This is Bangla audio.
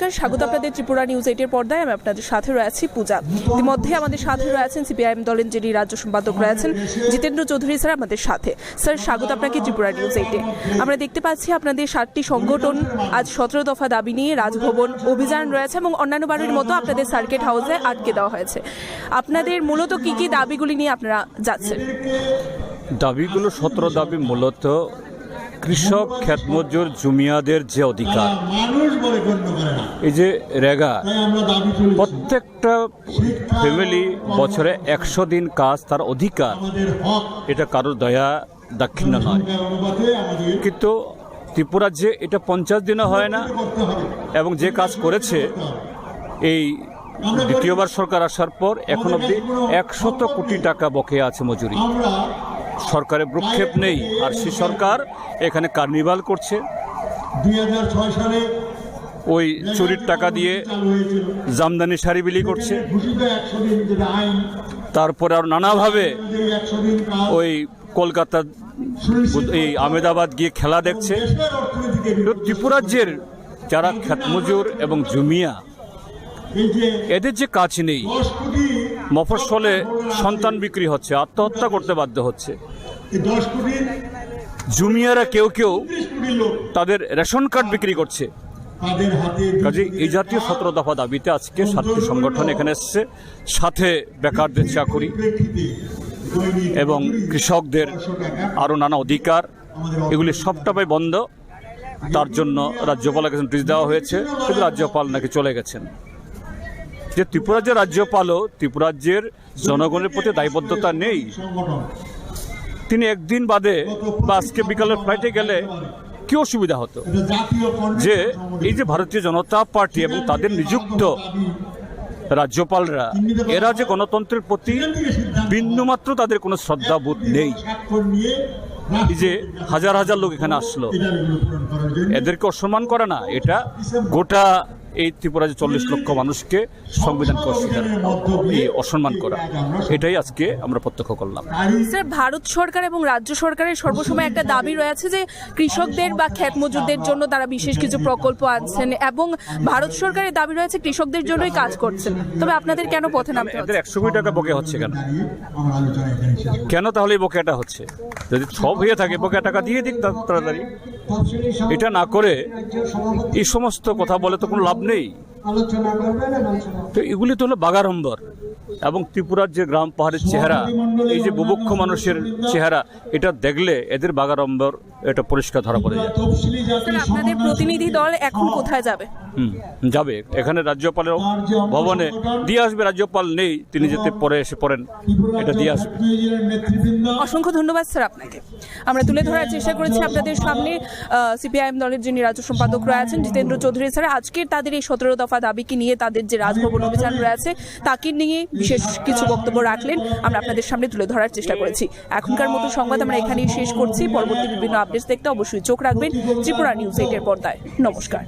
নমস্কার, স্বাগত আপনাদের ত্রিপুরা নিউজ 8-এর পর্দায়। আমি আপনাদের সাথে রয়েছি পূজা। ইতিমধ্যে আমাদের সাথে রয়েছেন সিপিআইএম দলের যিনি রাজ্য সম্পাদক রয়েছেন জিতেন্দ্র চৌধুরী স্যার আমাদের সাথে। স্যার, স্বাগত আপনাকে ত্রিপুরা নিউজ 8-এ। আমরা দেখতে পাচ্ছি আপনাদের 7টি সংগঠন আজ 17 দফা দাবি নিয়ে রাজভবন অভিযান রয়েছে এবং অন্যান্য বারের মতো আপনাদের সার্কিট হাউসে আটকে দেওয়া হয়েছে। আপনাদের মূলত কি কি দাবিগুলি নিয়ে আপনারা যাচ্ছেন? দাবিগুলো 17 দাবি মূলত কৃষক, ক্ষেতমজুর, জমিয়াদের যে অধিকার, এই যে রেগা, প্রত্যেকটা ফ্যামিলি বছরে 100 দিন কাজ তার অধিকার, এটা কারোর দয়া দাক্ষিণ্য নয়। কিন্তু ত্রিপুরা যে এটা 50 দিনও হয় না, এবং যে কাজ করেছে এই দ্বিতীয়বার সরকার আসার পর এখন অবধি 100 কোটি টাকা বকেয়া আছে মজুরি। সরকারের ভ্রুক্ষেপ নেই, আর সে সরকার এখানে কার্নিভাল করছে। 2006 সালে ওই চুরির টাকা দিয়ে জামদানি শাড়ি বিলি করছে, তারপরে আর নানাভাবে ওই কলকাতা, এই আহমেদাবাদ গিয়ে খেলা দেখছে। ত্রিপুরাজ্যের যারা ক্ষেতমজুর এবং জমিয়া, এদের যে কাজ নেই, মফস্বলে সন্তান বিক্রি হচ্ছে, আত্মহত্যা করতে বাধ্য হচ্ছে। জমিয়ারা কেউ কেউ তাদের রেশন কার্ড বিক্রি করছে। কাজে এই জাতীয় 17 দফা দাবিতে আজকে 7টি সংগঠন এখানে এসছে, সাথে বেকারদের চাকরি এবং কৃষকদের আরও নানা অধিকার, এগুলি সবটাই বন্ধ। তার জন্য রাজ্যপালের কাছে নোটিশ দেওয়া হয়েছে, কিন্তু রাজ্যপাল নাকি চলে গেছেন। যে ত্রিপুরাজ্যের রাজ্যপালও ত্রিপুরাজ্যের জনগণের প্রতি দায়বদ্ধতা নেই। তিনি একদিন বাদে বা আজকে বিকালের ফ্লাইটে গেলে কি অসুবিধা হতো? যে এই যে ভারতীয় জনতা পার্টি এবং তাদের নিযুক্ত রাজ্যপালরা, এরা যে গণতন্ত্রের প্রতি বিন্দুমাত্র তাদের কোনো শ্রদ্ধাবোধ নেই। এই যে হাজার হাজার লোক এখানে আসলো, এদেরকে অসম্মান করে না, এটা গোটা এই ত্রিপুরা যে 40 লক্ষ মানুষকে সংবিধানকে অসম্মান করা, এটাই আজকে আমরা প্রত্যক্ষ করলাম। স্যার, ভারত সরকার এবং রাজ্য সরকারের সর্বসময় একটা দাবি রয়েছে যে কৃষকদের বা ক্ষেত মজুরদের জন্য তারা বিশেষ কিছু প্রকল্প আনছেন, এবং ভারত সরকারের দাবি রয়েছে কৃষকদের জন্যই কাজ করছেন। তবে আপনাদের কেন পথে নামতে হচ্ছে? 100 কোটি টাকা বকেয়া হচ্ছে কেন? কেন তাহলে এই বকেয়াটা হচ্ছে? যদি সব হয়ে থাকে বকেয়া টাকা দিয়ে দিক তাড়াতাড়ি। এটা না করে এই সমস্ত কথা বলে তো কোনো লাভ নেই। তো এগুলি তো হলো বাগাড়ম্বর, এবং ত্রিপুরার যে গ্রাম পাহাড়ের চেহারা, এই যে বুভুক্ষ মানুষের চেহারা, এটা দেখলে এদের বাগাড়ম্বর এটা পরিষ্কার ধরা পড়ে যায়। আপনাদের প্রতিনিধি দল এখন কোথায় যাবে? যাবে এখানে রাজ্যপালের ভবনে দিয়ে আসবে। রাজ্যপাল নেই, তিনি যেতে পরে এসে পড়েন, এটা দিয়ে আসবে। অসংখ্য ধন্যবাদ স্যার আপনাকে। আমরা তুলে ধরার চেষ্টা করেছি আপনাদের সামনে সিপিআইএম দলের যিনি রাজ্য সম্পাদক রয়েছেন জিতেন্দ্র চৌধুরী স্যার, আজকের তাদের এই 17 দফা দাবিকে নিয়ে তাদের যে রাজভবন অভিযান রয়েছে তাকে নিয়ে বিশেষ কিছু বক্তব্য রাখলেন, আমরা আপনাদের সামনে তুলে ধরার চেষ্টা করেছি। এখনকার মতো সংবাদ আমরা এখানেই শেষ করছি। পরবর্তী বিভিন্ন আপডেটস দেখতে অবশ্যই চোখ রাখবেন ত্রিপুরা নিউজ 8-এর পর্দায়। নমস্কার।